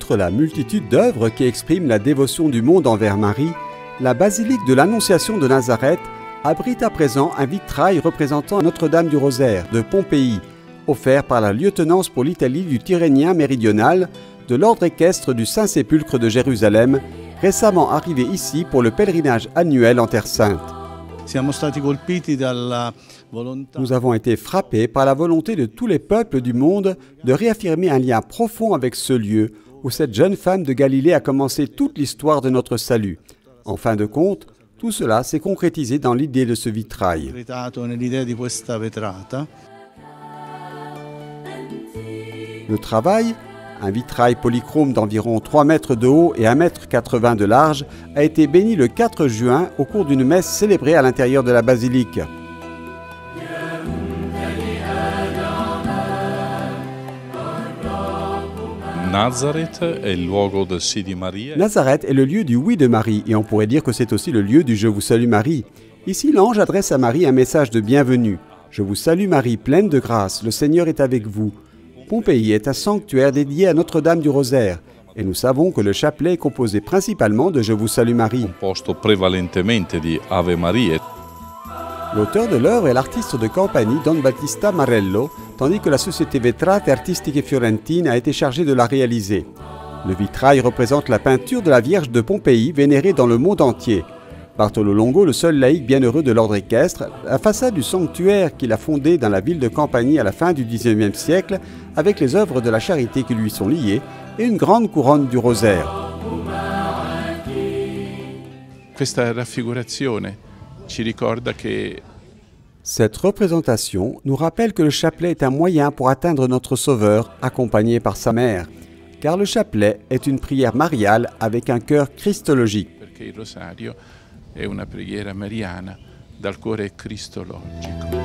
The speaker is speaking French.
Outre la multitude d'œuvres qui expriment la dévotion du monde envers Marie, la basilique de l'Annonciation de Nazareth abrite à présent un vitrail représentant Notre-Dame du Rosaire de Pompéi, offert par la lieutenance pour l'Italie du Tyrrhénien méridional de l'ordre équestre du Saint-Sépulcre de Jérusalem, récemment arrivé ici pour le pèlerinage annuel en Terre Sainte. Nous avons été frappés par la volonté de tous les peuples du monde de réaffirmer un lien profond avec ce lieu où cette jeune femme de Galilée a commencé toute l'histoire de notre salut. En fin de compte, tout cela s'est concrétisé dans l'idée de ce vitrail. Le travail, un vitrail polychrome d'environ 3 mètres de haut et 1,80 m de large, a été béni le 4 juin au cours d'une messe célébrée à l'intérieur de la basilique. Nazareth est le lieu du oui de Marie, et on pourrait dire que c'est aussi le lieu du Je vous salue Marie. Ici, l'ange adresse à Marie un message de bienvenue. Je vous salue Marie, pleine de grâce, le Seigneur est avec vous. Pompéi est un sanctuaire dédié à Notre-Dame du Rosaire, et nous savons que le chapelet est composé principalement de Je vous salue Marie. L'auteur de l'œuvre est l'artiste de Campanie Don Battista Marello, tandis que la société Vetrate Artistiche Fiorentine a été chargée de la réaliser. Le vitrail représente la peinture de la Vierge de Pompéi, vénérée dans le monde entier. Bartolo Longo, le seul laïc bienheureux de l'ordre équestre, la façade du sanctuaire qu'il a fondé dans la ville de Campanie à la fin du XIXe siècle, avec les œuvres de la charité qui lui sont liées, et une grande couronne du rosaire. Cette représentation nous rappelle que le chapelet est un moyen pour atteindre notre Sauveur, accompagné par sa mère, car le chapelet est une prière mariale avec un cœur christologique. È una preghiera mariana dal cuore cristologico.